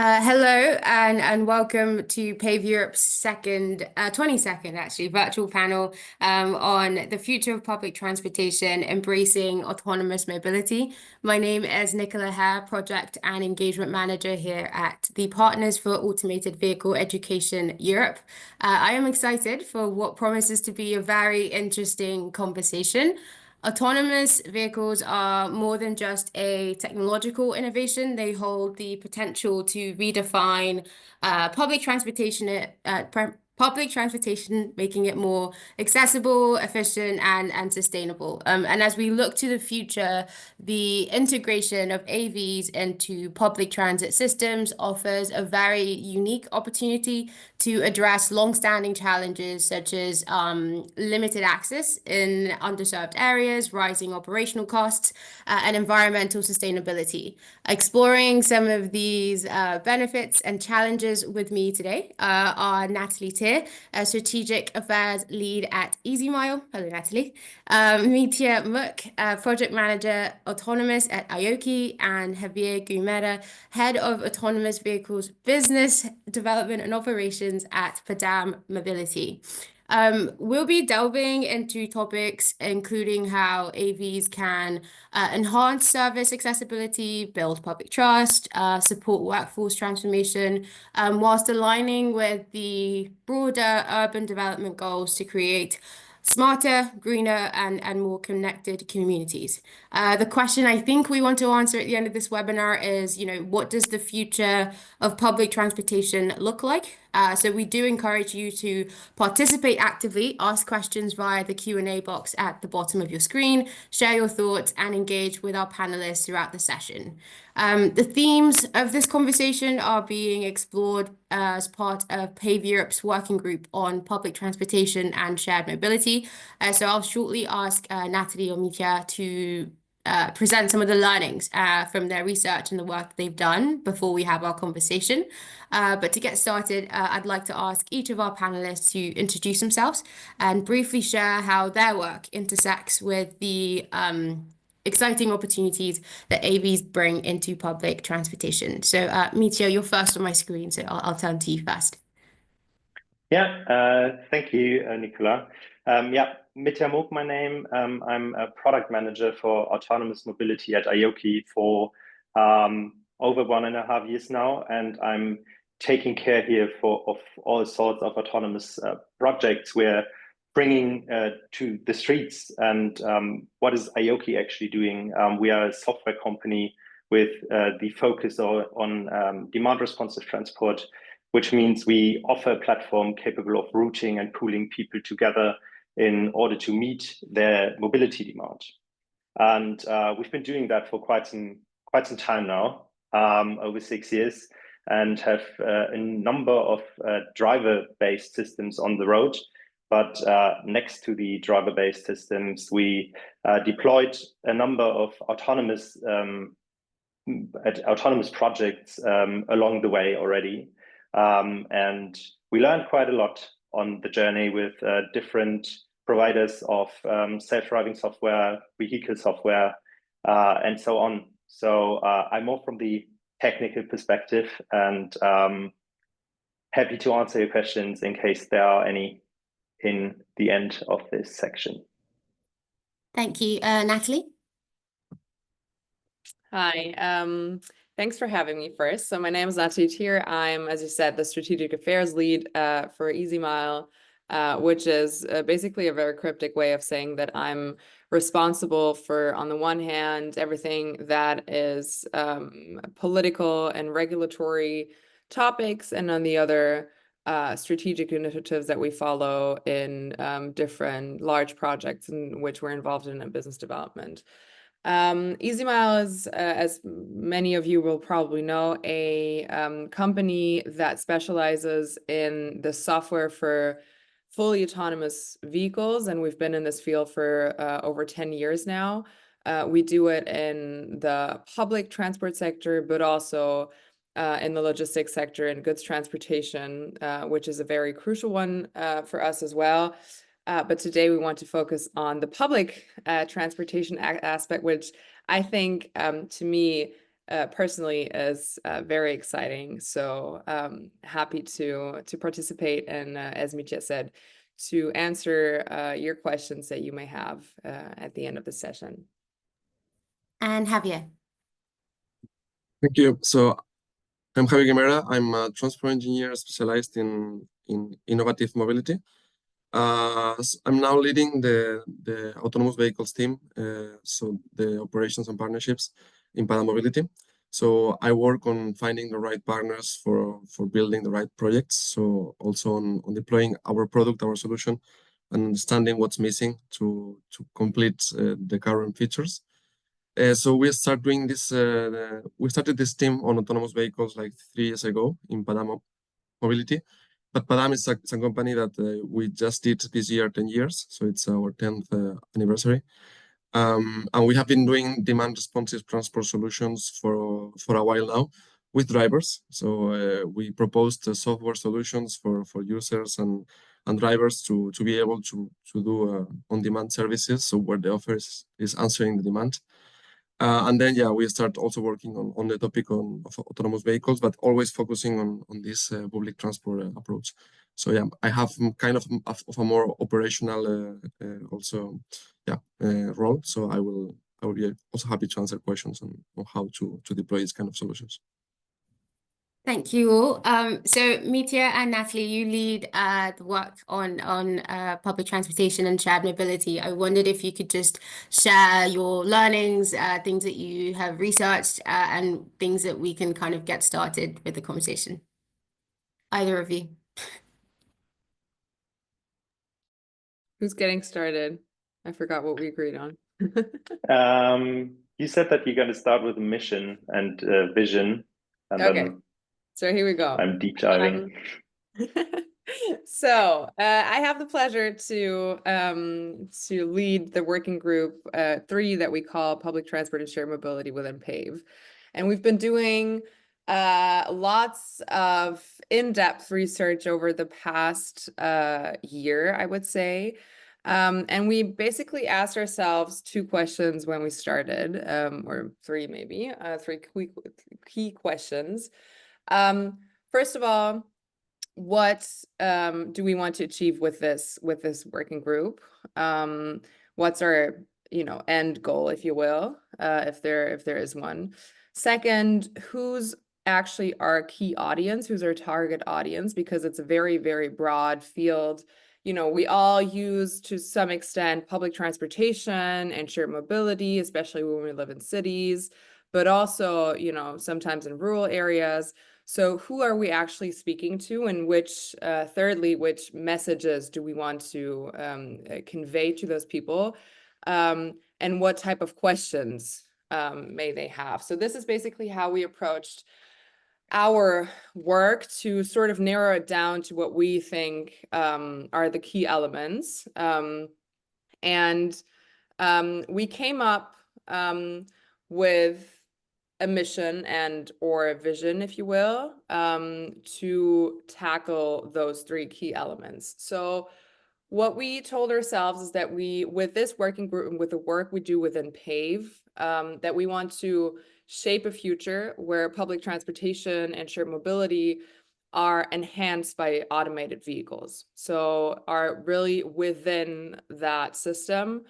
Hello and welcome to PAVE Europe's 22nd actually, virtual panel on the future of public transportation, embracing autonomous mobility. My name is Nicola Hare, Project and Engagement Manager here at the Partners for Automated Vehicle Education Europe. I am excited for what promises to be a very interesting conversation. Autonomous vehicles are more than just a technological innovation. They hold the potential to redefine public transportation, making it more accessible, efficient, and sustainable. And as we look to the future, the integration of AVs into public transit systems offers a very unique opportunity to address long-standing challenges such as limited access in underserved areas, rising operational costs, and environmental sustainability. Exploring some of these benefits and challenges with me today are Nathalie Teer, a Strategic Affairs Lead at EasyMile. Hello, Nathalie. Mitja Mook, Project Manager Autonomous at ioki, and Javier Guimerá, Head of Autonomous Vehicles Business Development and Operations at Padam Mobility. We'll be delving into topics including how AVs can enhance service accessibility, build public trust, support workforce transformation, whilst aligning with the broader urban development goals to create smarter, greener, and more connected communities. The question I think we want to answer at the end of this webinar is, what does the future of public transportation look like? So we do encourage you to participate actively, ask questions via the Q&A box at the bottom of your screen, share your thoughts, and engage with our panelists throughout the session. The themes of this conversation are being explored as part of PAVE Europe's working group on public transportation and shared mobility. So I'll shortly ask Nathalie or Mitja to present some of the learnings from their research and the work that they've done before we have our conversation. But to get started, I'd like to ask each of our panelists to introduce themselves and briefly share how their work intersects with the exciting opportunities that AVs bring into public transportation. So Mitja, you're first on my screen, so I'll turn to you first. Yeah, thank you, Nicola. Mitja Mook, my name. I'm a product manager for autonomous mobility at ioki for over 1.5 years now, and I'm taking care here of all sorts of autonomous projects we're bringing to the streets. And what is ioki actually doing? We are a software company with the focus on demand responsive transport, which means we offer a platform capable of routing and pooling people together in order to meet their mobility demand. And we've been doing that for quite some time now, over 6 years, and have a number of driver-based systems on the road. But next to the driver-based systems, we deployed a number of autonomous projects along the way already. And we learned quite a lot on the journey with different providers of self-driving software, vehicle software, and so on. So I'm more from the technical perspective, and happy to answer your questions in case there are any in the end of this section. Thank you. Nathalie? Hi. Thanks for having me first. So my name is Nathalie Teer. I'm, as you said, the Strategic Affairs Lead for EasyMile, which is basically a very cryptic way of saying that I'm responsible for, on the one hand, everything that is political and regulatory topics, and on the other, strategic initiatives that we follow in different large projects in which we're involved in business development. EasyMile is, as many of you will probably know, a company that specializes in the software for fully autonomous vehicles, and we've been in this field for over 10 years now. We do it in the public transport sector, but also in the logistics sector and goods transportation, which is a very crucial one for us as well. But today we want to focus on the public transportation aspect, which I think, to me, personally is very exciting. So happy to participate and as Mitja said, to answer your questions that you may have at the end of the session. And Javier. Thank you. So I'm Javier Guimerá. I'm a transport engineer specialized in innovative mobility. I'm now leading the autonomous vehicles team, so the operations and partnerships in Padam Mobility. So I work on finding the right partners for building the right projects. So also on deploying our product, our solution, and understanding what's missing to complete the current features. So we start doing this. We started this team on autonomous vehicles like 3 years ago in Padam Mobility. But Padam is a company that we just did this year 10 years, so it's our 10th anniversary. And we have been doing demand responsive transport solutions for a while now with drivers. So we proposed software solutions for users and drivers to be able to do on-demand services, so where the offer is answering the demand. And then, yeah, we start also working on the topic of autonomous vehicles, but always focusing on this public transport approach. So yeah, I have kind of a more operational also, yeah, role. So I will be also happy to answer questions on how to deploy these kind of solutions. Thank you all. So Mitja and Nathalie, you lead the work on public transportation and shared mobility. I wondered if you could just share your learnings, things that you have researched, and things that we can kind of get started with the conversation. Either of you. Who's getting started? I forgot what we agreed on. You said that you're going to start with a mission and vision, and Okay. then So here we go. I'm deep diving. So I have the pleasure to lead the working group 3 that we call Public Transport and Shared Mobility within PAVE. And we've been doing lots of in-depth research over the past year, I would say. And we basically asked ourselves 2 questions when we started, or 3 maybe, 3 key questions. First of all, what do we want to achieve with this working group? What's our end goal, if you will, if there is one? Second, who's actually our key audience? Who's our target audience? Because it's a very, very broad field. We all use to some extent public transportation and shared mobility, especially when we live in cities, but also, sometimes in rural areas. So who are we actually speaking to, and thirdly, which messages do we want to convey to those people, and what type of questions may they have? So this is basically how we approached our work to sort of narrow it down to what we think are the key elements. And we came up with a mission or a vision, if you will, to tackle those 3 key elements. So what we told ourselves is that with this working group and with the work we do within PAVE, that we want to shape a future where public transportation and shared mobility are enhanced by automated vehicles. So are really within that system,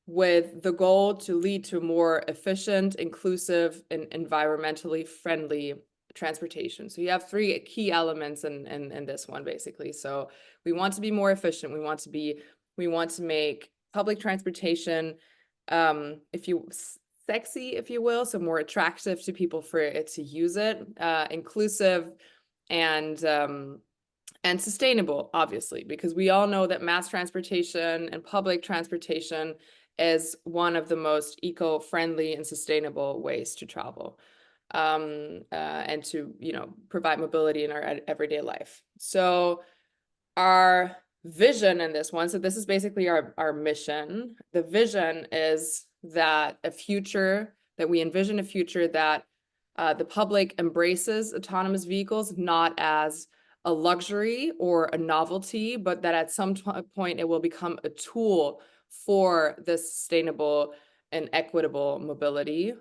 with the goal to lead to more efficient, inclusive, and environmentally friendly transportation. So you have 3 key elements in this one, basically. So we want to be more efficient. We want to make public transportation, sexy, if you will, so more attractive to people for it to use it, inclusive and sustainable, obviously, because we all know that mass transportation and public transportation is one of the most eco-friendly and sustainable ways to travel, and to provide mobility in our everyday life. So our vision in this one, so this is basically our mission. The vision is that we envision a future that the public embraces autonomous vehicles not as a luxury or a novelty, but that at some point it will become a tool for the sustainable and equitable mobility.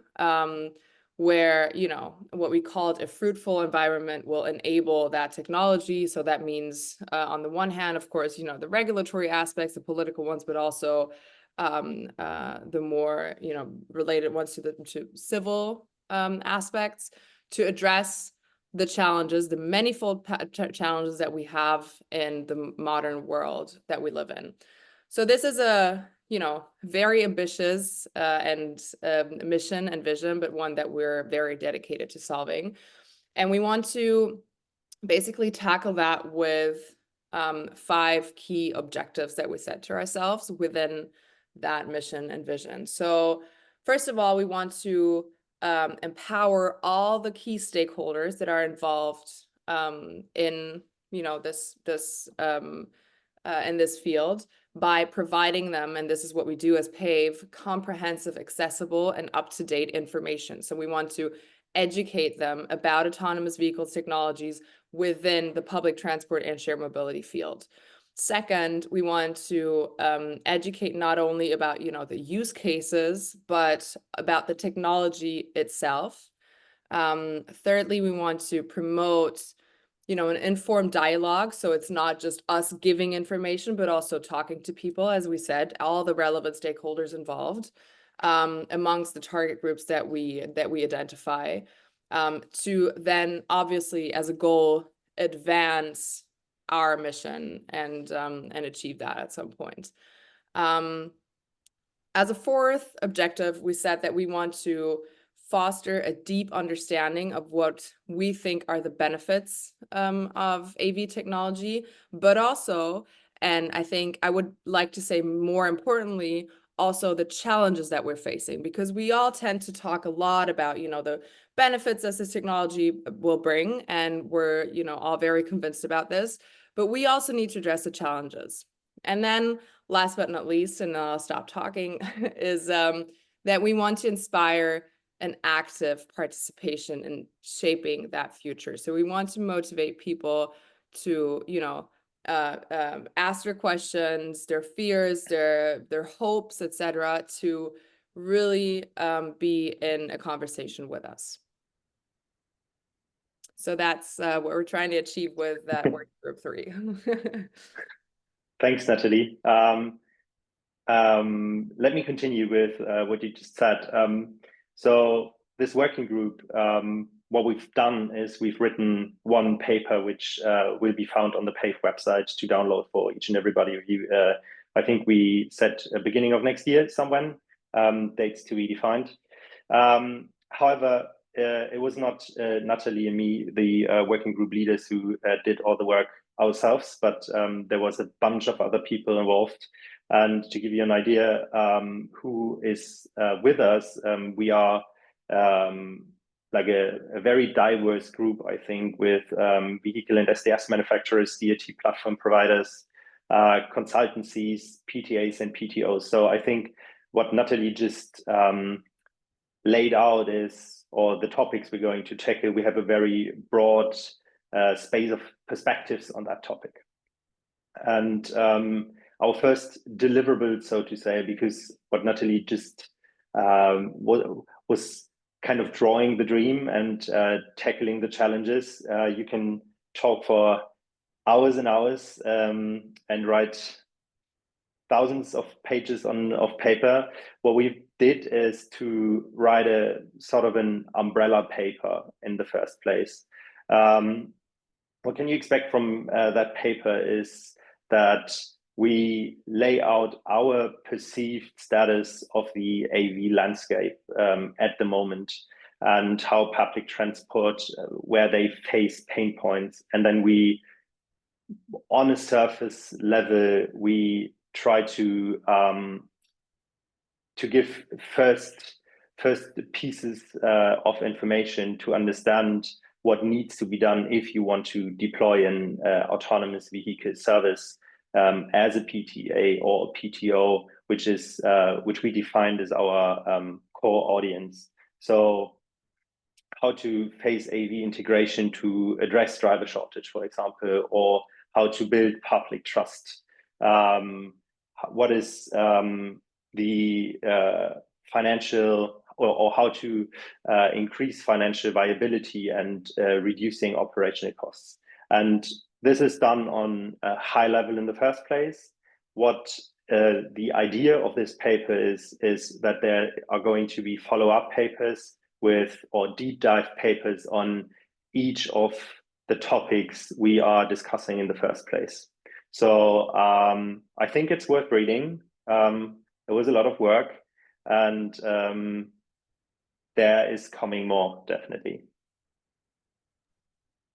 where, you know, what we called a fruitful environment will enable that technology. So that means on the one hand, of course, you know, the regulatory aspects, the political ones, but also the more, you know, related ones to civil aspects, to address the challenges, the manifold challenges that we have in the modern world that we live in. So this is a, you know, very ambitious mission and vision, but one that we're very dedicated to solving. And we want to basically tackle that with 5 key objectives that we set to ourselves within that mission and vision. So first of all, we want to empower all the key stakeholders that are involved in, you know, in this field by providing them, and this is what we do as PAVE, comprehensive, accessible, and up-to-date information. So we want to educate them about autonomous vehicles technologies within the public transport and shared mobility field. Second, we want to educate not only about, you know, the use cases, but about the technology itself. Thirdly, we want to promote, you know, an informed dialogue. So it's not just us giving information, but also talking to people, as we said, all the relevant stakeholders involved amongst the target groups that we identify, to then obviously as a goal advance our mission and achieve that at some point. As a fourth objective, we said that we want to foster a deep understanding of what we think are the benefits of AV technology, but also, and I think I would like to say more importantly, also the challenges that we're facing, because we all tend to talk a lot about, you know, the benefits that this technology will bring, and we're, you know, all very convinced about this, but we also need to address the challenges. And then last but not least, and I'll stop talking, is that we want to inspire an active participation in shaping that future. So we want to motivate people to, you know, ask their questions, their fears, their hopes, etc., to really be in a conversation with us. So that's what we're trying to achieve with that work group 3. Thanks, Nathalie. Let me continue with what you just said. So this working group, what we've done is we've written one paper which will be found on the PAVE website to download for each and everybody of you. I think we set a beginning of next year somewhere, dates to be defined. However, it was not Nathalie and me, the working group leaders, who did all the work ourselves, but there was a bunch of other people involved. And to give you an idea who is with us, we are like a very diverse group, I think, with vehicle and SDS manufacturers, DOT platform providers, consultancies, PTAs and PTOs. So I think what Nathalie just laid out is, or the topics we're going to tackle, we have a very broad space of perspectives on that topic. And our first deliverable, so to say, because what Nathalie just was kind of drawing the dream and tackling the challenges. You can talk for hours and hours and write thousands of pages of paper. What we did is to write a sort of an umbrella paper in the first place. What can you expect from that paper is that we lay out our perceived status of the AV landscape at the moment, and how public transport, where they face pain points. And then we, on a surface level, we try to give first pieces of information to understand what needs to be done if you want to deploy an autonomous vehicle service as a PTA or a PTO, which we defined as our core audience. So how to face AV integration to address driver shortage, for example, or how to build public trust. What is the financial, or how to increase financial viability and reducing operational costs. And this is done on a high level in the first place. What the idea of this paper is that there are going to be follow-up papers or deep dive papers on each of the topics we are discussing in the first place. So I think it's worth reading. It was a lot of work, and there is coming more, definitely.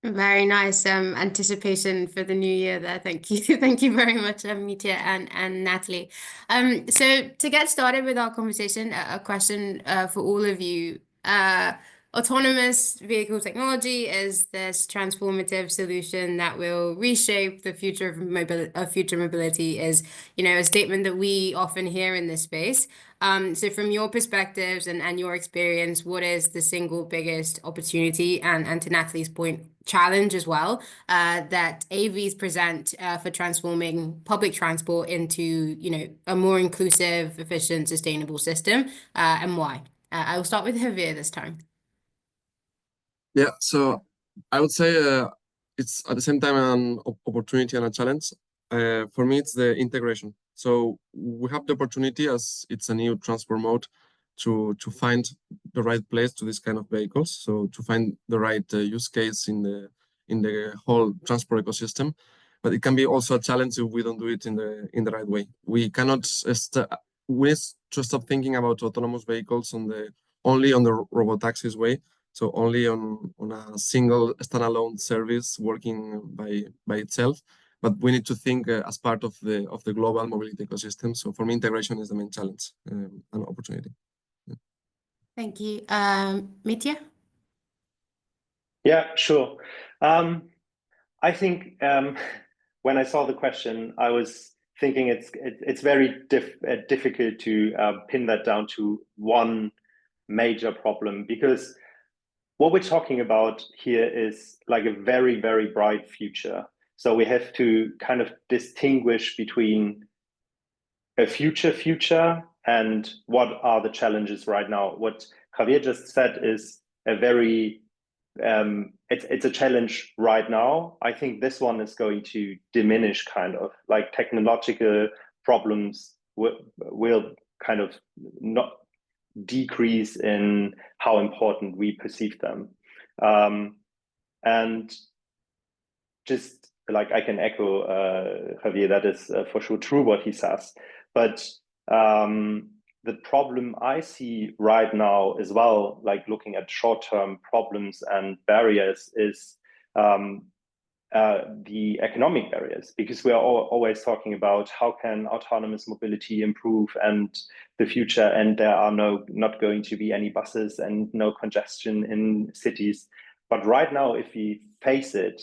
Very nice anticipation for the new year there. Thank you. Thank you very much, Mitja and Nathalie. So to get started with our conversation, a question for all of you. Autonomous vehicle technology is this transformative solution that will reshape the future of future mobility is, a statement that we often hear in this space. So from your perspectives and your experience, what is the single biggest opportunity and to Nathalie's point, challenge as well, that AVs present for transforming public transport into, a more inclusive, efficient, sustainable system, and why? I will start with Javier this time. Yeah, so I would say it's at the same time an opportunity and a challenge. For me, it's the integration. So we have the opportunity, as it's a new transport mode, to find the right place to this kind of vehicles. So to find the right use case in the whole transport ecosystem. But it can be also a challenge if we don't do it in the right way. We cannot we need to stop thinking about autonomous vehicles only on the robotaxis way. So only on a single standalone service working by itself, but we need to think as part of the global mobility ecosystem. So for me, integration is the main challenge and opportunity. Yeah. Thank you, Mitja. Yeah, sure. I think when I saw the question, I was thinking it's very difficult to pin that down to one major problem, because what we're talking about here is like a very, very bright future. So we have to kind of distinguish between a future and what are the challenges right now. What Javier just said is a very, it's a challenge right now. I think this one is going to diminish, kind of like technological problems will kind of not decrease in how important we perceive them. And just like I can echo Javier, that is for sure true what he says. But the problem I see right now as well, like looking at short-term problems and barriers, is the economic barriers, because we are always talking about how can autonomous mobility improve and the future, and there are not going to be any buses and no congestion in cities. But right now, if we face it,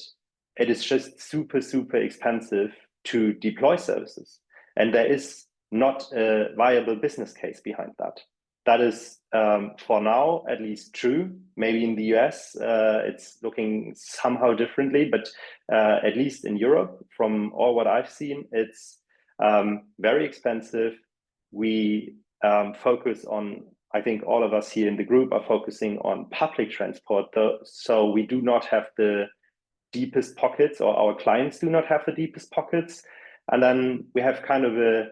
it is just super, super expensive to deploy services. And there is not a viable business case behind that. That is, for now, at least true. Maybe in the US, it's looking somehow differently, but at least in Europe, from all what I've seen, it's very expensive. We focus on, I think all of us here in the group are focusing on public transport, though, so we do not have the deepest pockets, or our clients do not have the deepest pockets. And then we have kind of a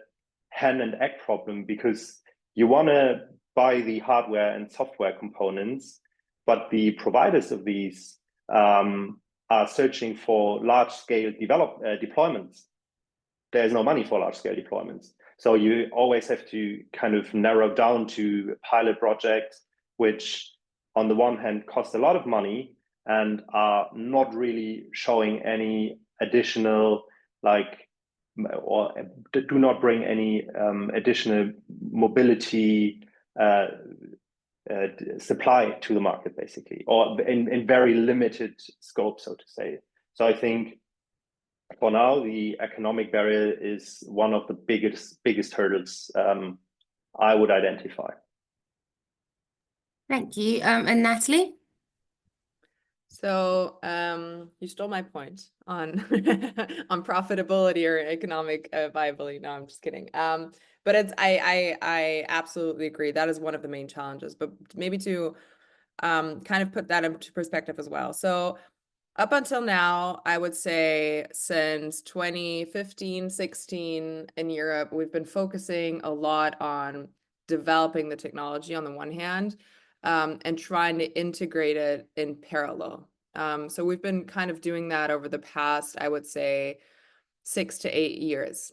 hen and egg problem, because you want to buy the hardware and software components, but the providers of these are searching for large-scale deployments. There's no money for large-scale deployments. So you always have to kind of narrow down to pilot projects, which on the one hand cost a lot of money and are not really showing any additional, or do not bring any additional mobility supply to the market, basically, or in very limited scope, so to say. So I think for now, the economic barrier is one of the biggest hurdles I would identify. Thank you. And Nathalie? So you stole my point on on profitability or economic viability. No, I'm just kidding. But it's I absolutely agree. That is one of the main challenges. But maybe to kind of put that into perspective as well. So up until now, I would say since 2015, 16 in Europe, we've been focusing a lot on developing the technology on the one hand, and trying to integrate it in parallel. So we've been kind of doing that over the past, I would say, 6 to 8 years,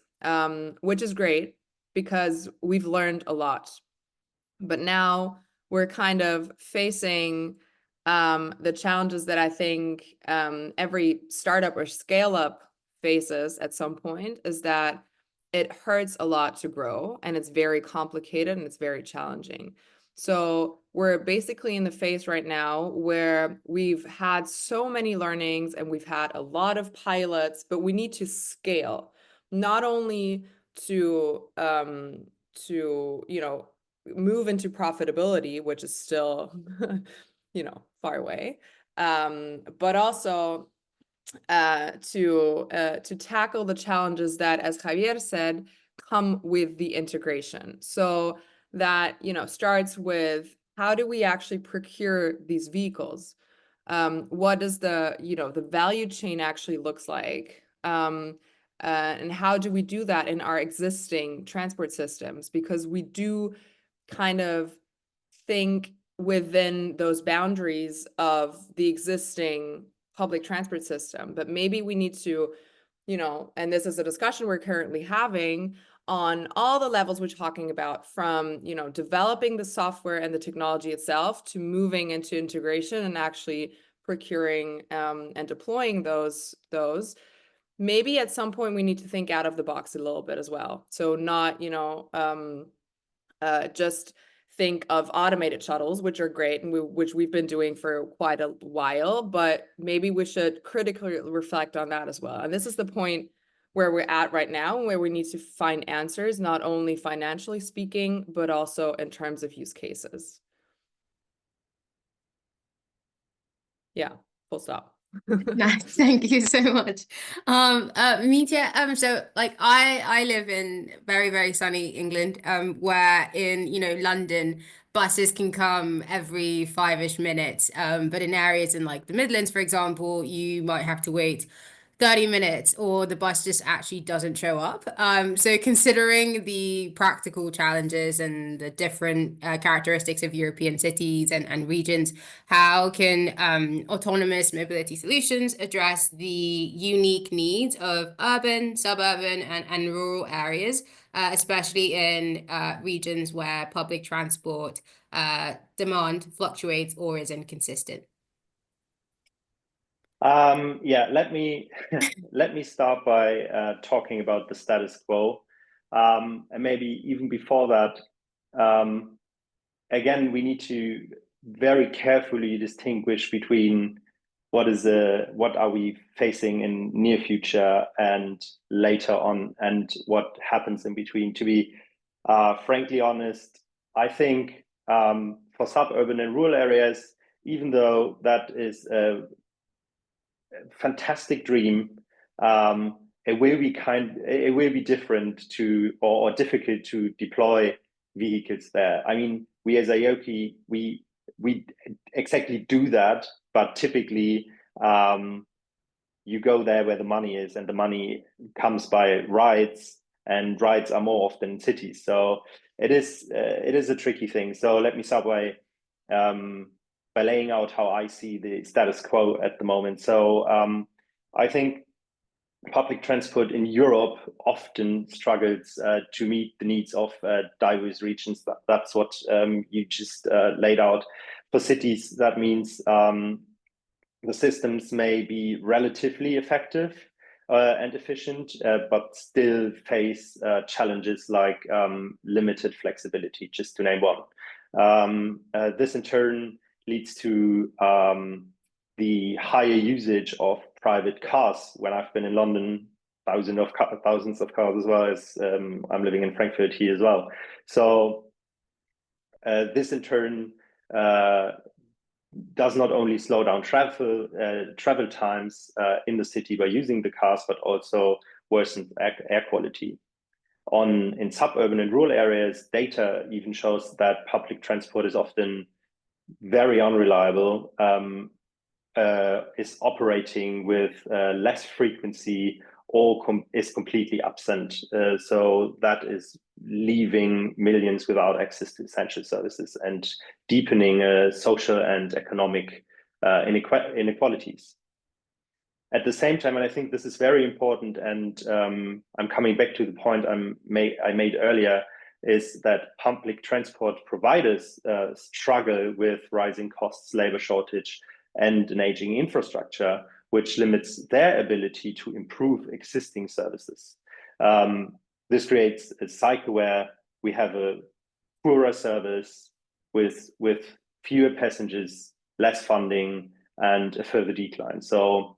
which is great because we've learned a lot. But now we're kind of facing the challenges that I think every startup or scale up faces at some point, is that it hurts a lot to grow, and it's very complicated and it's very challenging. So we're basically in the phase right now where we've had so many learnings and we've had a lot of pilots, but we need to scale, not only to move into profitability, which is still far away, but also to tackle the challenges that, as Javier said, come with the integration. So that starts with, how do we actually procure these vehicles? What does the value chain actually looks like? And how do we do that in our existing transport systems? Because we do kind of think within those boundaries of the existing public transport system, but maybe we need to, and this is a discussion we're currently having on all the levels we're talking about, from developing the software and the technology itself, to moving into integration and actually procuring and deploying those. Maybe at some point we need to think out of the box a little bit as well. So not just think of automated shuttles, which are great and which we've been doing for quite a while, but maybe we should critically reflect on that as well. And this is the point where we're at right now, where we need to find answers, not only financially speaking, but also in terms of use cases. Yeah, full stop. Nice, thank you so much. Mitja, so like I live in very, very sunny England, where in, London, buses can come every 5-ish minutes. But in areas in like the Midlands, for example, you might have to wait 30 minutes or the bus just actually doesn't show up. So considering the practical challenges and the different characteristics of European cities and regions, how can autonomous mobility solutions address the unique needs of urban, suburban, and rural areas, especially in regions where public transport demand fluctuates or is inconsistent? Yeah, let me start by talking about the status quo, and maybe even before that, again, we need to very carefully distinguish between what are we facing in near future and later on, and what happens in between. To be frankly honest, I think for suburban and rural areas, even though that is a fantastic dream, it will be different to or difficult to deploy vehicles there. I mean, we as ioki, we exactly do that, but typically you go there where the money is, and the money comes by rides, and rides are more often in cities. So it is a tricky thing. So let me start by laying out how I see the status quo at the moment. So I think public transport in Europe often struggles to meet the needs of diverse regions. That's what you just laid out. For cities, that means the systems may be relatively effective and efficient, but still face challenges like limited flexibility, just to name one. This in turn leads to the higher usage of private cars. When I've been in London, thousands of cars, as well as I'm living in Frankfurt here as well. So this in turn does not only slow down travel times in the city by using the cars, but also worsens air quality. In suburban and rural areas, data even shows that public transport is often very unreliable, is operating with less frequency, or is completely absent. So that is leaving millions without access to essential services and deepening social and economic inequalities. At the same time, and I think this is very important, and I'm coming back to the point I made earlier, is that public transport providers struggle with rising costs, labor shortage, and an aging infrastructure, which limits their ability to improve existing services. This creates a cycle where we have a poorer service with fewer passengers, less funding, and a further decline. So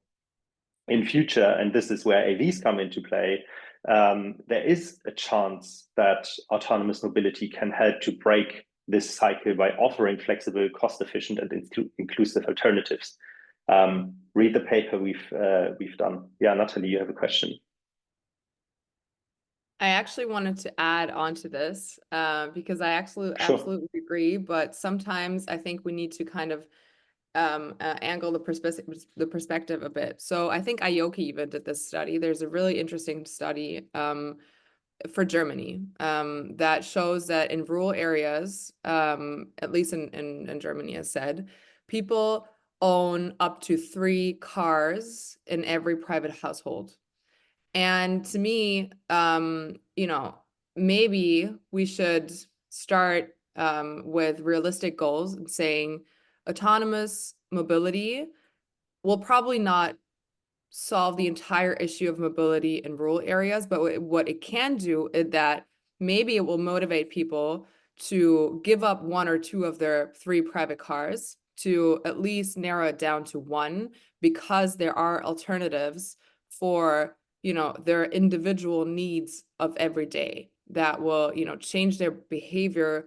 in future, and this is where AVs come into play, there is a chance that autonomous mobility can help to break this cycle by offering flexible, cost-efficient, and inclusive alternatives. Read the paper we've done. Yeah, Nathalie, you have a question. I actually wanted to add on to this because I absolutely agree, but sometimes I think we need to kind of angle the perspective a bit. So I think ioki even did this study. There's a really interesting study for Germany that shows that in rural areas, at least in Germany, as said, people own up to 3 cars in every private household. And to me, you know, maybe we should start with realistic goals and saying autonomous mobility will probably not solve the entire issue of mobility in rural areas, but what it can do is that maybe it will motivate people to give up 1 or 2 of their 3 private cars to at least narrow it down to 1, because there are alternatives for, you know, their individual needs of every day that will, you know, change their behavior.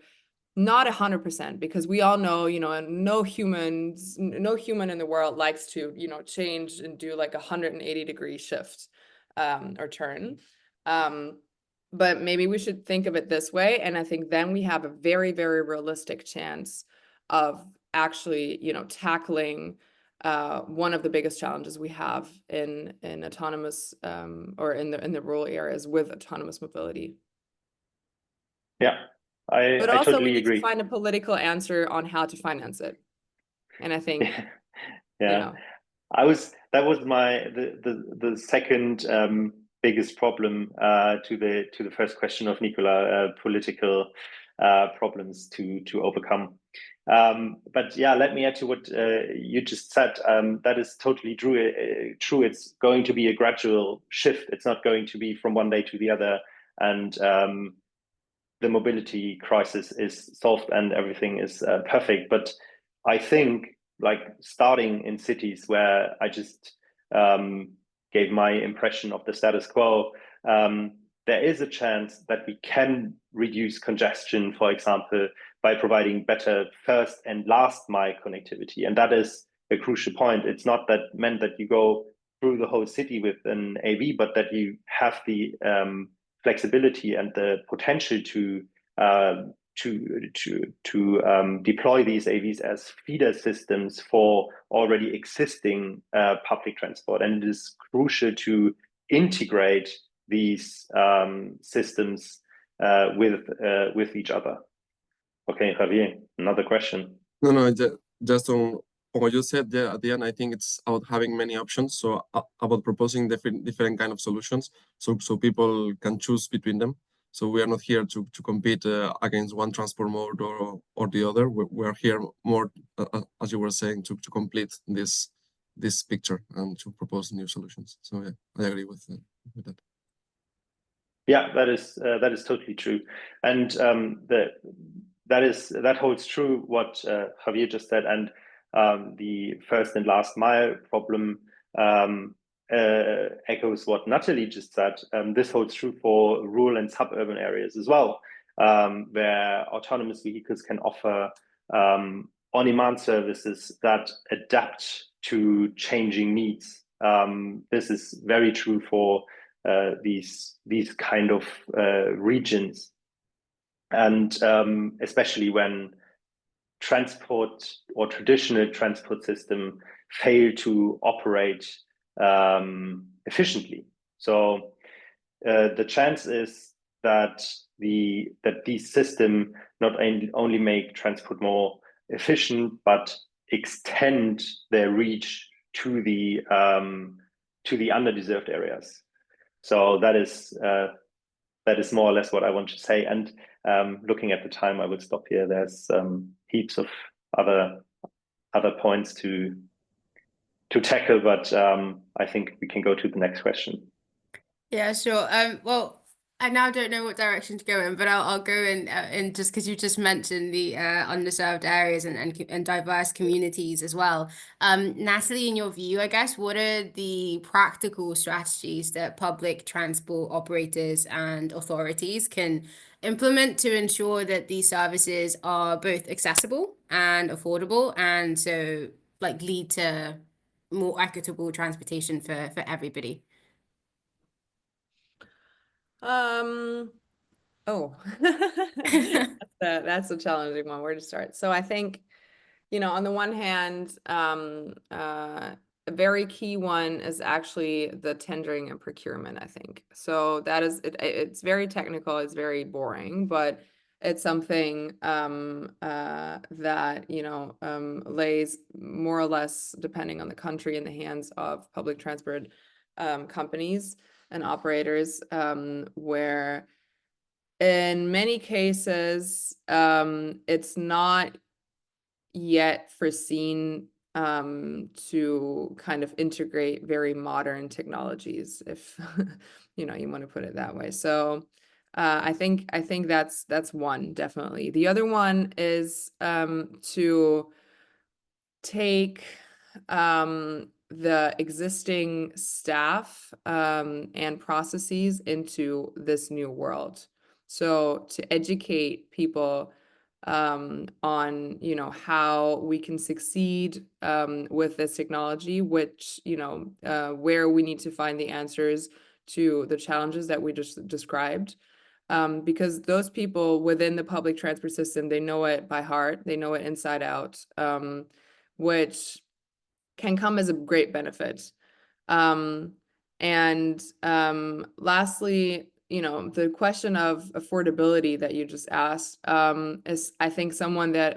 Not 100%, because we all know, you know, and no human in the world likes to, you know, change and do like a 180-degree shift or turn. But maybe we should think of it this way. And I think then we have a very, very realistic chance of actually, you know, tackling one of the biggest challenges we have in autonomous or in the rural areas with autonomous mobility. Yeah. But I also totally we need agree. to find a political answer on how to finance it. And I think, yeah, you know. That was the second biggest problem to the first question of Nicola, political problems to overcome. But yeah, let me add to what you just said. That is totally true. It's going to be a gradual shift. It's not going to be from one day to the other, and the mobility crisis is solved and everything is perfect. But I think, like, starting in cities where I just gave my impression of the status quo, there is a chance that we can reduce congestion, for example, by providing better first and last mile connectivity. And that is a crucial point. It's not meant that you go through the whole city with an AV, but that you have the flexibility and the potential to deploy these AVs as feeder systems for already existing public transport. And it is crucial to integrate these systems with each other. Okay, Javier, another question. No, just on what you said there at the end, I think it's about having many options. So about proposing different kind of solutions, so people can choose between them. So we are not here to compete against one transport mode or the other. We are here more, as you were saying, to complete this picture and to propose new solutions. So yeah, I agree with that. Yeah, that is totally true, and that holds true what Javier just said, and the first and last mile problem echoes what Nathalie just said. This holds true for rural and suburban areas as well, where autonomous vehicles can offer on-demand services that adapt to changing needs. This is very true for these kind of regions, and especially when transport or traditional transport system fail to operate efficiently. So the chance is that these systems not only make transport more efficient, but extend their reach to the underserved areas. So that is more or less what I want to say. And looking at the time, I would stop here. There's heaps of other points to tackle, but I think we can go to the next question. Yeah, sure. Well, I now don't know what direction to go in, but I'll go in just because you just mentioned the underserved areas and diverse communities as well. Nathalie, in your view, I guess, what are the practical strategies that public transport operators and authorities can implement to ensure that these services are both accessible and affordable, and so like lead to more equitable transportation for everybody? Oh, that's a challenging one. Where to start? So I think, on the one hand, a very key one is actually the tendering and procurement, I think. So that is, it's very technical, it's very boring, but it's something that, lays more or less, depending on the country, in the hands of public transport companies and operators, where in many cases, it's not yet foreseen to kind of integrate very modern technologies, if you want to put it that way. So I think that's one, definitely. The other one is to take the existing staff and processes into this new world. So to educate people on, how we can succeed with this technology, which, where we need to find the answers to the challenges that we just described. Because those people within the public transport system, they know it by heart, they know it inside out, which can come as a great benefit. And lastly, the question of affordability that you just asked is, I think, a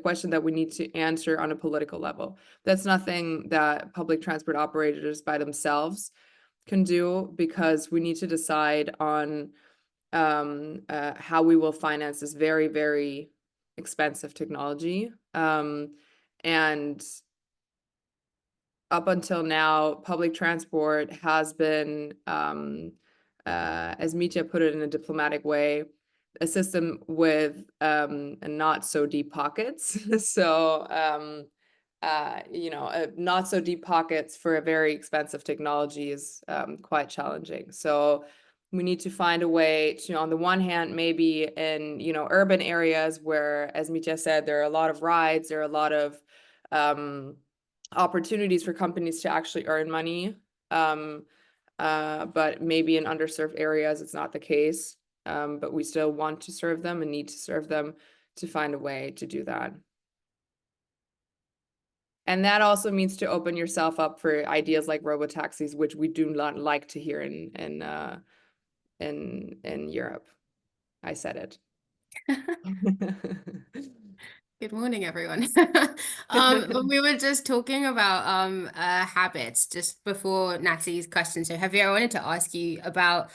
question that we need to answer on a political level. That's nothing that public transport operators by themselves can do, because we need to decide on how we will finance this very, very expensive technology. And up until now, public transport has been, as Mitja put it in a diplomatic way, a system with not so deep pockets. So, not so deep pockets for a very expensive technology is quite challenging. So we need to find a way to, on the one hand, maybe in, urban areas where, as Mitja said, there are a lot of rides, there are a lot of opportunities for companies to actually earn money. But maybe in underserved areas, it's not the case. But we still want to serve them and need to serve them, to find a way to do that. And that also means to open yourself up for ideas like robotaxis, which we do not like to hear in Europe. I said it. Good morning, everyone. We were just talking about habits just before Nathalie's question. So Javier, I wanted to ask you about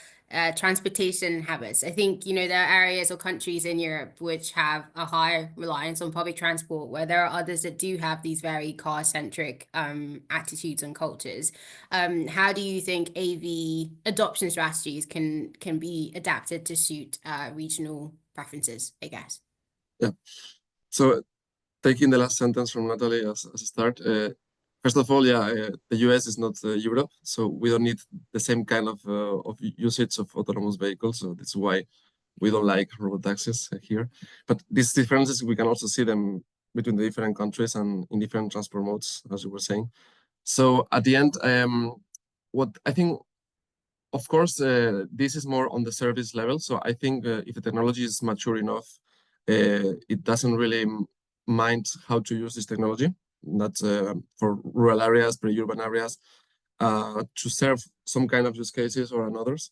transportation habits. I think, there are areas or countries in Europe which have a high reliance on public transport, where there are others that do have these very car-centric attitudes and cultures. How do you think AV adoption strategies can be adapted to suit regional preferences, I guess? Yeah. So taking the last sentence from Nathalie as a start, first of all, the US is not Europe, so we don't need the same kind of usage of autonomous vehicles. So that's why we don't like robotaxis here. But these differences, we can also see them between the different countries and in different transport modes, as you were saying. So at the end, what I think, of course, this is more on the service level. So I think if the technology is mature enough, it doesn't really mind how to use this technology. That's for rural areas, pre-urban areas, to serve some kind of use cases or others.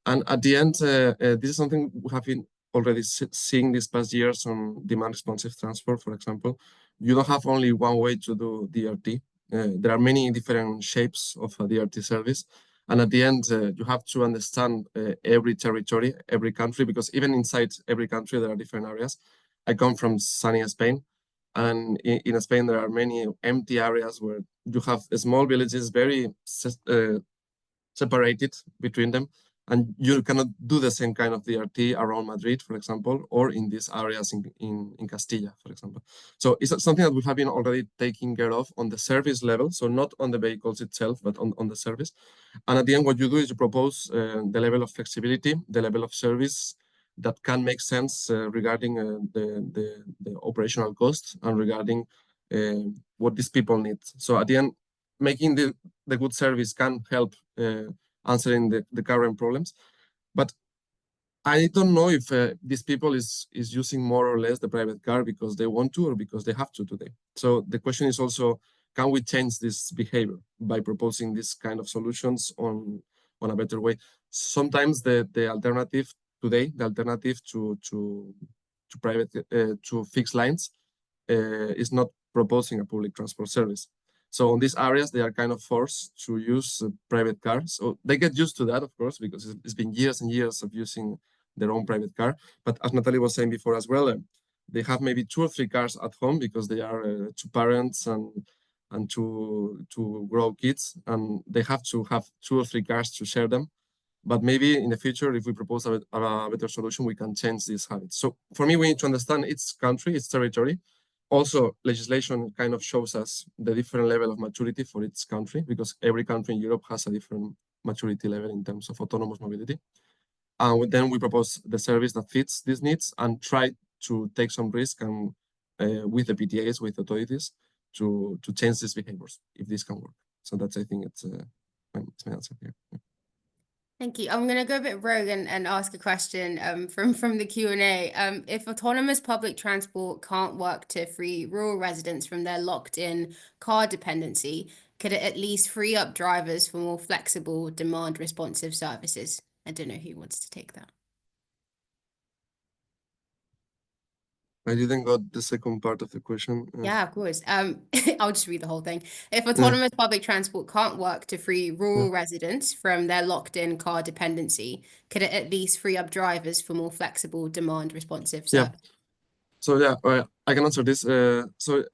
And at the end, this is something we have been already seeing these past years on demand responsive transport, for example. You don't have only one way to do DRT. There are many different shapes of a DRT service. And at the end, you have to understand every territory, every country, because even inside every country, there are different areas. I come from sunny Spain. And in Spain, there are many empty areas where you have small villages, very separated between them. And you cannot do the same kind of DRT around Madrid, for example, or in these areas in Castilla, for example. So it's something that we have been already taking care of on the service level. So not on the vehicles itself, but on the service. And at the end, what you do is you propose the level of flexibility, the level of service that can make sense regarding the operational cost and regarding what these people need. So at the end, making the good service can help answering the current problems. But I don't know if these people is using more or less the private car because they want to or because they have to today. So the question is also, can we change this behavior by proposing this kind of solutions on a better way? Sometimes the alternative today, the alternative to private to fixed lines is not proposing a public transport service. So on these areas, they are kind of forced to use private cars. So they get used to that, of course, because it's been years and years of using their own private car. But as Nathalie was saying before as well, they have maybe 2 or 3 cars at home because they are 2 parents and to grow kids, and they have to have 2 or 3 cars to share them. But maybe in the future, if we propose a better solution, we can change these habits. So for me, we need to understand its country, its territory. Also, legislation kind of shows us the different level of maturity for its country, because every country in Europe has a different maturity level in terms of autonomous mobility. And then we propose the service that fits these needs and try to take some risk and with the PTAs, with authorities, to change these behaviors, if this can work. So that's, I think, it's my answer here. Yeah. Thank you. I'm going to go a bit rogue and ask a question from the Q&A. If autonomous public transport can't work to free rural residents from their locked-in car dependency, could it at least free up drivers for more flexible, demand-responsive services? I don't know who wants to take that. I didn't got the second part of the question. Yeah, of course. I'll just read the whole thing. If autonomous public transport can't work to free rural residents from their locked-in car dependency, could it at least free up drivers for more flexible, demand-responsive service? So yeah, I can answer this. So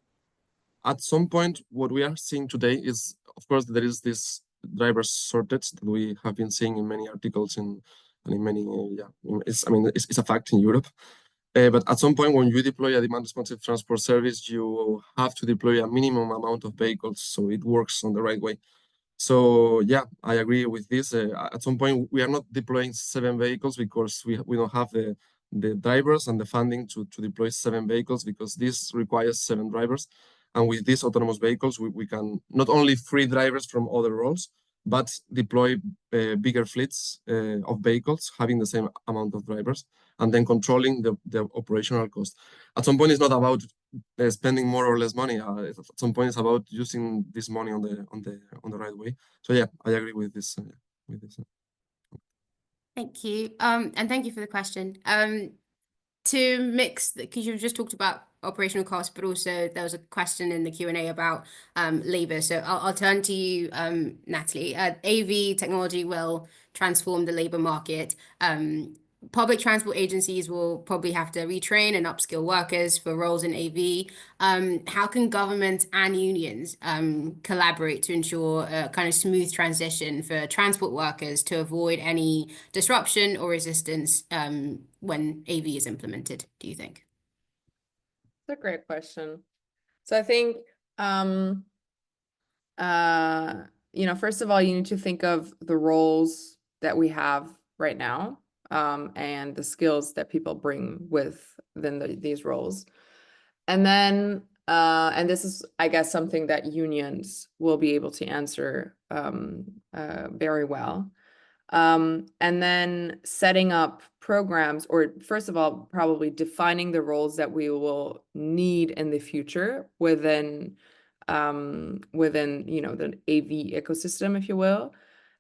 at some point, what we are seeing today is, of course, there is this driver shortage that we have been seeing in many articles and in many, it's a fact in Europe. But at some point, when you deploy a demand-responsive transport service, you have to deploy a minimum amount of vehicles so it works on the right way. So yeah, I agree with this. At some point, we are not deploying 7 vehicles because we don't have the drivers and the funding to deploy 7 vehicles, because this requires 7 drivers. And with these autonomous vehicles, we can not only free drivers from other roles, but deploy bigger fleets of vehicles, having the same amount of drivers, and then controlling the operational cost. At some point, it's not about spending more or less money. At some point, it's about using this money on the right way. So yeah, I agree with this. Thank you. And thank you for the question. To mix, because you've just talked about operational costs, but also there was a question in the Q&A about labor. So I'll turn to you, Nathalie. AV technology will transform the labor market. Public transport agencies will probably have to retrain and upskill workers for roles in AV. How can government and unions collaborate to ensure a kind of smooth transition for transport workers to avoid any disruption or resistance when AV is implemented, do you think? That's a great question. So I think, first of all, you need to think of the roles that we have right now, and the skills that people bring within these roles. And then, and this is, I guess, something that unions will be able to answer very well. And then setting up programs, or first of all, probably defining the roles that we will need in the future within, you know, the AV ecosystem, if you will.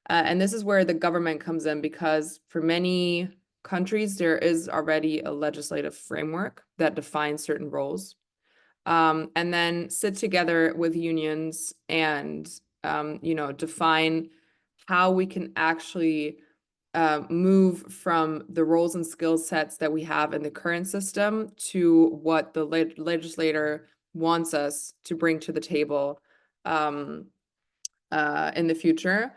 And this is where the government comes in, because for many countries, there is already a legislative framework that defines certain roles. And then sit together with unions and, you know, define how we can actually move from the roles and skill sets that we have in the current system to what the legislator wants us to bring to the table in the future.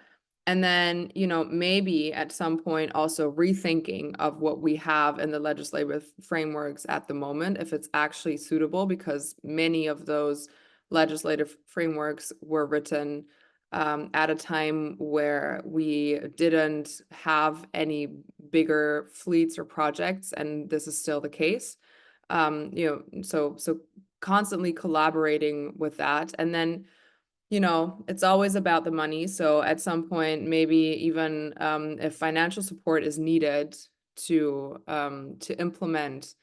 And then, you know, maybe at some point also rethinking of what we have in the legislative frameworks at the moment, if it's actually suitable, because many of those legislative frameworks were written at a time where we didn't have any bigger fleets or projects, and this is still the case. You know, so constantly collaborating with that. And then, you know, it's always about the money. So at some point, maybe even if financial support is needed to implement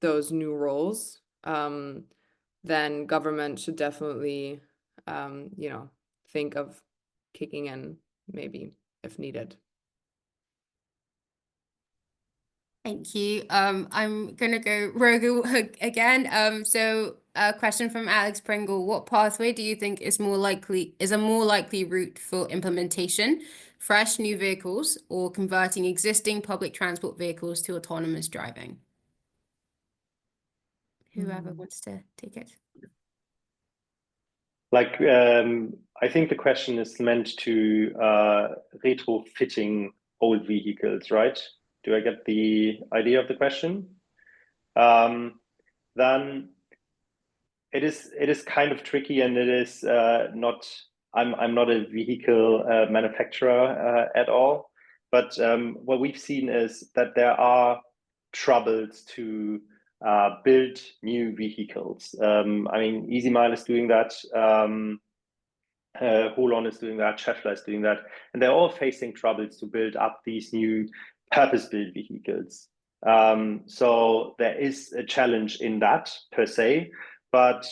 those new roles, then government should definitely, you know, think of kicking in maybe if needed. Thank you. I'm gonna go rogue again. So a question from Alex Pringle: what pathway do you think is a more likely route for implementation? Fresh new vehicles or converting existing public transport vehicles to autonomous driving? Whoever wants to take it. Like, I think the question is meant to retrofitting old vehicles, right? Do I get the idea of the question? Then it is kind of tricky, and it is not. I'm not a vehicle manufacturer at all, but what we've seen is that there are troubles to build new vehicles. I mean, EasyMile is doing that. Holon is doing that, Schaeffler is doing that, and they're all facing troubles to build up these new purpose-built vehicles. So there is a challenge in that per se, but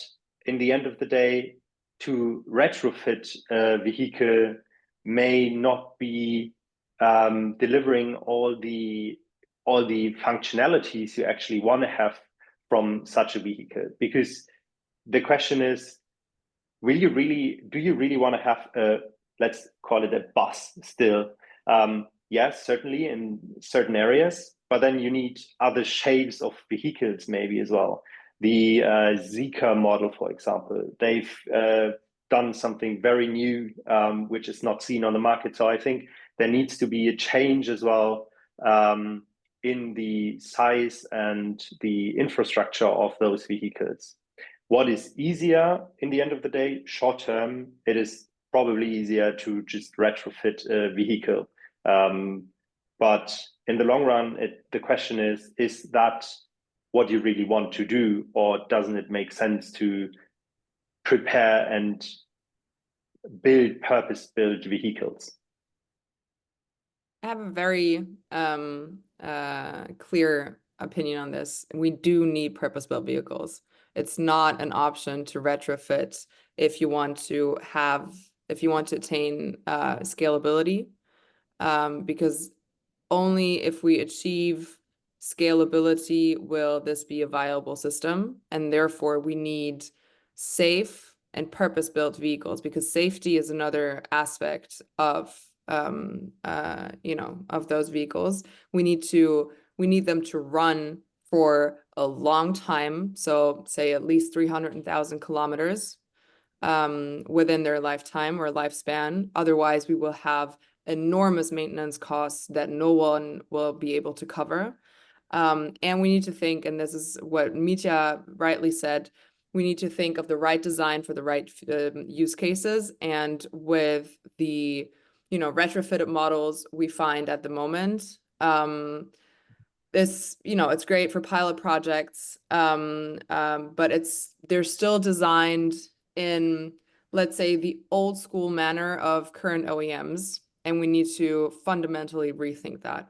in the end of the day, to retrofit a vehicle may not be delivering all the functionalities you actually want to have from such a vehicle. Because the question is, do you really want to have a, let's call it a bus still? Yes, certainly in certain areas, but then you need other shapes of vehicles maybe as well. The Zeekr model, for example, they've done something very new, which is not seen on the market. So I think there needs to be a change as well in the size and the infrastructure of those vehicles. What is easier in the end of the day? Short term, it is probably easier to just retrofit a vehicle. But in the long run, the question is that what you really want to do, or doesn't it make sense to prepare and build purpose-built vehicles? I have a very clear opinion on this. We do need purpose-built vehicles. It's not an option to retrofit if you want to attain scalability, because only if we achieve scalability will this be a viable system, and therefore we need safe and purpose-built vehicles, because safety is another aspect of you know, of those vehicles. We need them to run for a long time, so say at least 300,000 kilometers within their lifetime or lifespan. Otherwise, we will have enormous maintenance costs that no one will be able to cover. And we need to think, and this is what Mitja rightly said, we need to think of the right design for the right use cases. And with the, you know, retrofitted models we find at the moment, this, it's great for pilot projects, but they're still designed in, let's say, the old school manner of current OEMs, and we need to fundamentally rethink that.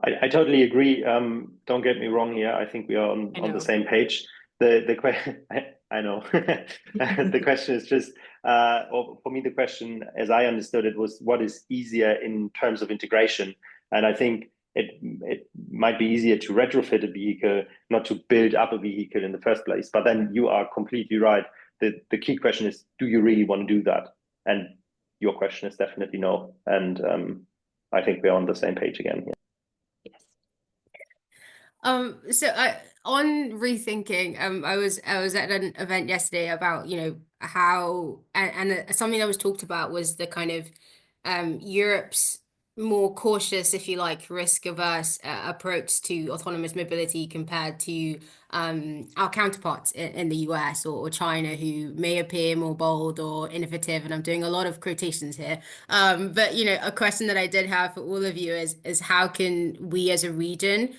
I totally agree. Don't get me wrong here. I think we are on the same page. The question, I know. The question is just, or for me, the question, as I understood it, was what is easier in terms of integration? And I think it might be easier to retrofit a vehicle, not to build up a vehicle in the first place. But then you are completely right. The key question is, do you really want to do that? And your question is definitely no. And I think we're on the same page again here. So on rethinking, I was at an event yesterday about, how and something that was talked about was the kind of Europe's more cautious, if you like, risk averse approach to autonomous mobility compared to our counterparts in the US or China, who may appear more bold or innovative. And I'm doing a lot of quotations here. But a question that I did have for all of you is how can we as a region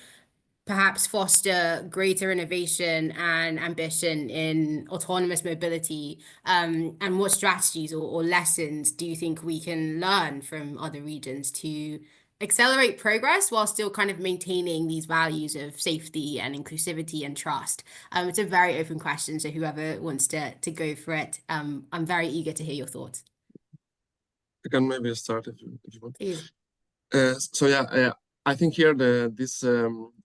perhaps foster greater innovation and ambition in autonomous mobility, and what strategies or lessons do you think we can learn from other regions to accelerate progress while still kind of maintaining these values of safety and inclusivity and trust? It's a very open question, so whoever wants to go for it, I'm very eager to hear your thoughts. I can maybe start if you want. Please. So yeah, I think here this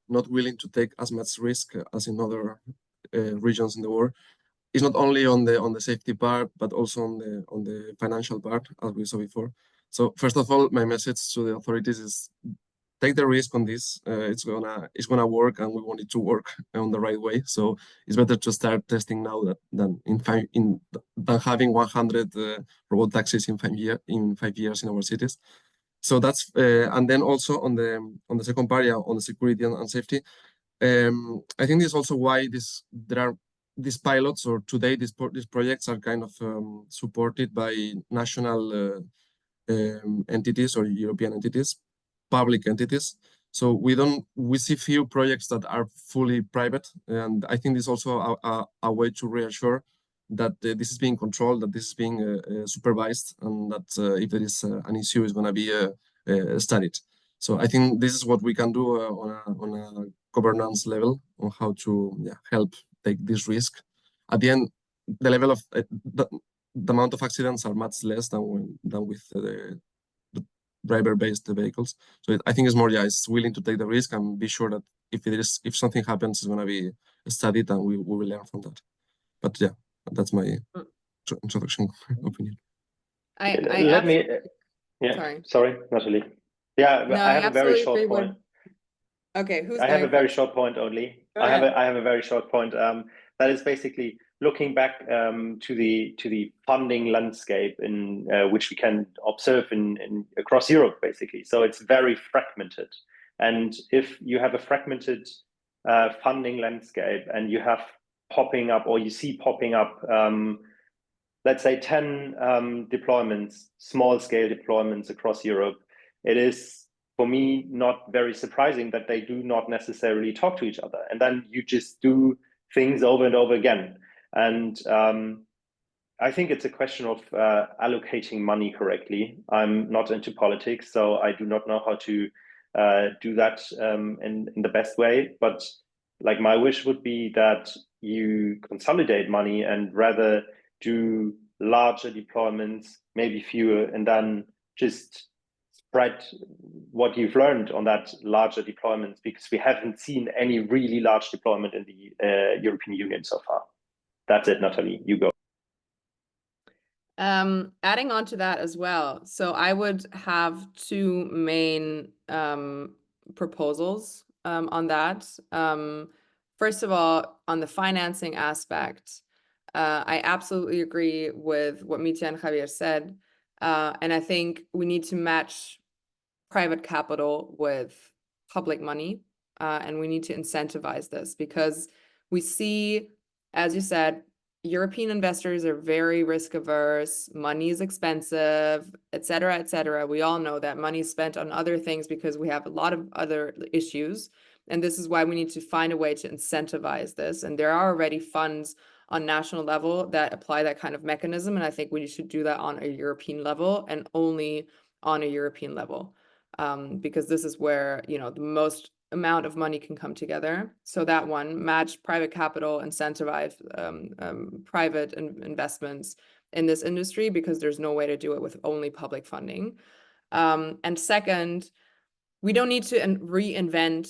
not willing to take as much risk as in other regions in the world is not only on the safety part, but also on the financial part, as we saw before. So first of all, my message to the authorities is take the risk on this. It's gonna work, and we want it to work on the right way. So it's better to start testing now than having 100 robot taxis in 5 years in our cities. So that's and then also on the second part, yeah, on the security and safety. I think this is also why there are these pilots, or today these projects are kind of supported by national entities or European entities, public entities. So we see few projects that are fully private, and I think this is also a way to reassure that this is being controlled, that this is being supervised, and that if there is an issue, is going to be studied. So I think this is what we can do on a governance level on how to help take this risk. At the end, the level of the amount of accidents are much less than with the driver-based vehicles. So I think it's more, it's willing to take the risk and be sure that if something happens, it's going to be studied and we will learn from that. But yeah, that's my introduction opinion. Sorry, Nathalie. Yeah, no, I have a very short point. Okay, who's I have a very short point only. I have a very short point. That is basically looking back to the funding landscape in which we can observe in across Europe, basically. So it's very fragmented, and if you have a fragmented funding landscape and you have popping up, or you see popping up, let's say 10 deployments, small scale deployments across Europe, it is, for me, not very surprising that they do not necessarily talk to each other. And then you just do things over and over again. And I think it's a question of allocating money correctly. I'm not into politics, so I do not know how to do that in the best way. But like, my wish would be that you consolidate money and rather do larger deployments, maybe fewer, and then just spread what you've learned on that larger deployments, because we haven't seen any really large deployment in the European Union so far. That's it, Nathalie, you go. Adding on to that as well. So I would have two main proposals on that. First of all, on the financing aspect, I absolutely agree with what Mitja and Javier said. And I think we need to match private capital with public money. And we need to incentivize this, because we see, as you said, European investors are very risk averse, money is expensive, et cetera, et cetera. We all know that money is spent on other things because we have a lot of other issues. And this is why we need to find a way to incentivize this. And there are already funds on national level that apply that kind of mechanism. And I think we should do that on a European level and only on a European level, because this is where, you know, the most amount of money can come together. So that one, match private capital, incentivize private investments in this industry, because there's no way to do it with only public funding. And second, we don't need to reinvent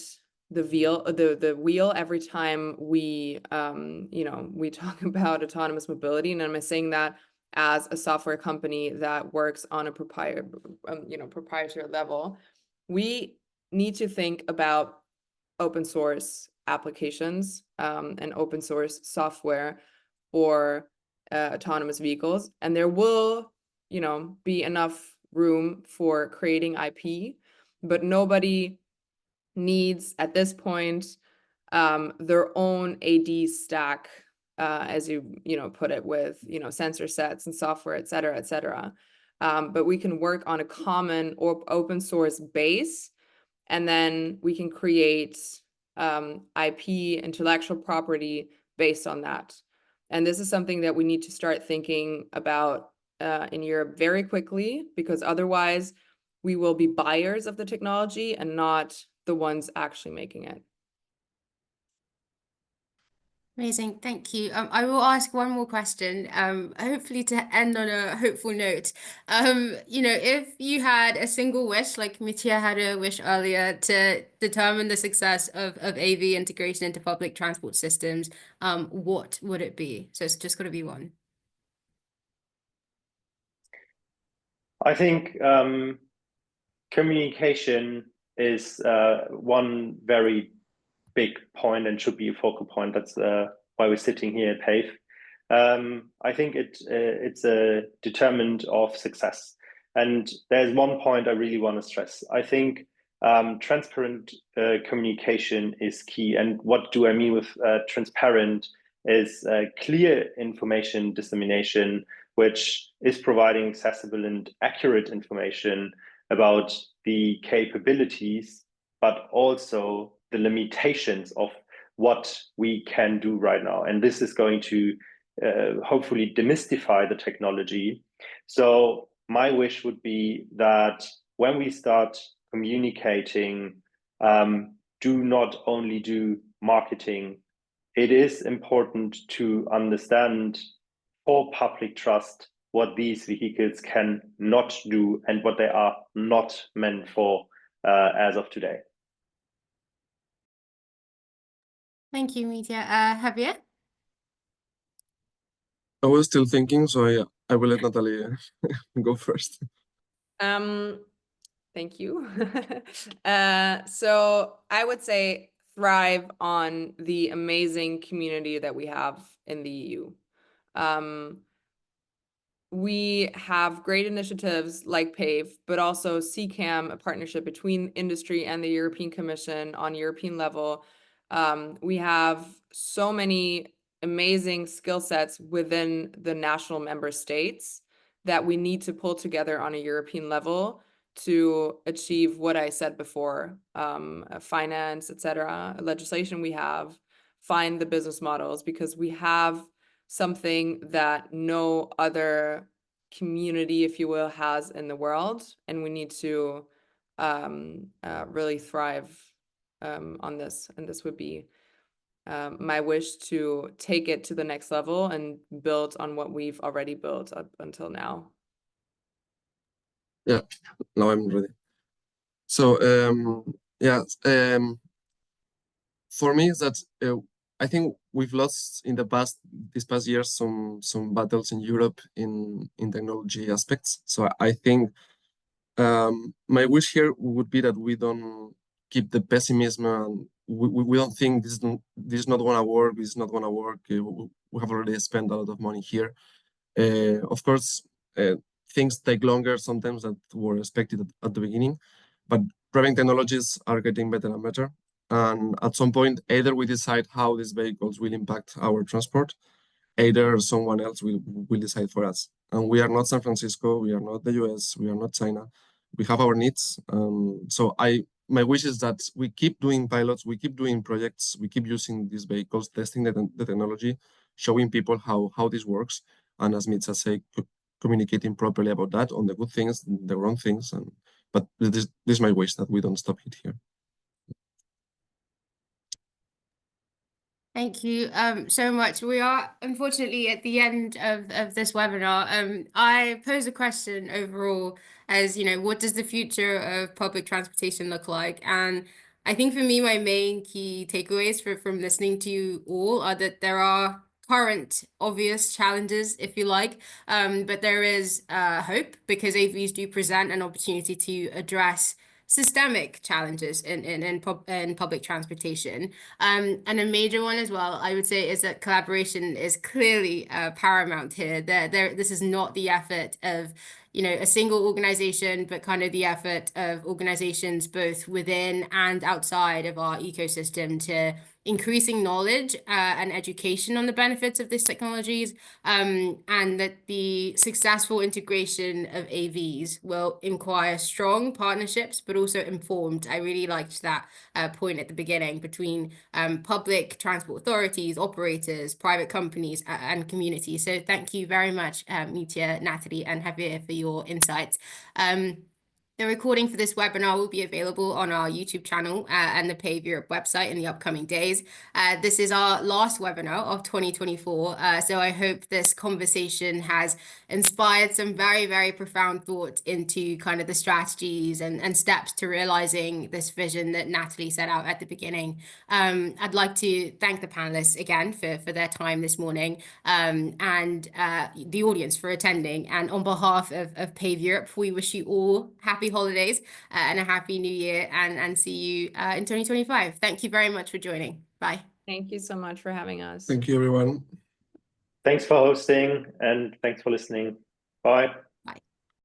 the wheel every time we you know, we talk about autonomous mobility. And I'm saying that as a software company that works on a proprietary level. We need to think about open source applications and open source software for autonomous vehicles, and there will, you know, be enough room for creating IP, but nobody needs at this point their own AD stack, as you know, put it, with, you know, sensor sets and software, et cetera, et cetera. But we can work on a common or open source base, and then we can create IP, intellectual property, based on that. And this is something that we need to start thinking about in Europe very quickly, because otherwise we will be buyers of the technology and not the ones actually making it. Amazing, thank you. I will ask one more question, hopefully to end on a hopeful note. You know, if you had a single wish, like Mitja had a wish earlier, to determine the success of AV integration into public transport systems, what would it be? So it's just got to be one. I think communication is one very big point and should be a focal point. That's why we're sitting here at PAVE. I think it's a determinant of success. And there's one point I really want to stress. I think transparent communication is key. And what do I mean with transparent is clear information dissemination, which is providing accessible and accurate information about the capabilities, but also the limitations of what we can do right now. And this is going to hopefully demystify the technology. So my wish would be that when we start communicating, do not only do marketing. It is important to understand for public trust what these vehicles can not do and what they are not meant for as of today. Thank you, Mitja. Javier? I was still thinking, so I will let Nathalie go first. Thank you. So I would say thrive on the amazing community that we have in the EU. We have great initiatives like PAVE, but also CCAM, a partnership between industry and the European Commission on European level. We have so many amazing skill sets within the national member states that we need to pull together on a European level to achieve what I said before, finance, etc., legislation we have, find the business models, because we have something that no other community, if you will, has in the world, and we need to really thrive on this. And this would be my wish, to take it to the next level and build on what we've already built up until now. Yeah, now I'm ready. So for me is that I think we've lost in these past years some battles in Europe in technology aspects. So I think my wish here would be that we don't keep the pessimism, and we don't think this is not gonna work. This is not gonna work. We have already spent a lot of money here. Of course, things take longer sometimes than were expected at the beginning, but driving technologies are getting better and better. And at some point, either we decide how these vehicles will impact our transport, either someone else will decide for us. And we are not San Francisco, we are not the US, we are not China. We have our needs. So my wish is that we keep doing pilots, we keep doing projects, we keep using these vehicles, testing the technology, showing people how this works. And as Mitja said, communicating properly about that, on the good things, the wrong things. But this is my wish, that we don't stop it here. Thank you so much. We are unfortunately at the end of this webinar. I pose a question overall as, what does the future of public transportation look like? And I think for me, my main key takeaways from listening to you all are that there are current obvious challenges, if you like, but there is hope, because AVs do present an opportunity to address systemic challenges in public transportation. And a major one as well, I would say, is that collaboration is clearly paramount here. This is not the effort of a single organization, but kind of the effort of organizations both within and outside of our ecosystem to increasing knowledge and education on the benefits of these technologies, and that the successful integration of AVs will require strong partnerships, but also informed. I really liked that point at the beginning, between public transport authorities, operators, private companies, and communities. So thank you very much, Mitja, Nathalie, and Javier, for your insights. The recording for this webinar will be available on our YouTube channel and the PAVE Europe website in the upcoming days. This is our last webinar of 2024, so I hope this conversation has inspired some very, very profound thought into kind of the strategies and steps to realizing this vision that Nathalie set out at the beginning. I'd like to thank the panelists again for their time this morning, and the audience for attending. And on behalf of PAVE Europe, we wish you all happy holidays and a happy new year, and see you in 2025. Thank you very much for joining. Bye. Thank you so much for having us. Thank you, everyone. Thanks for hosting, and thanks for listening. Bye.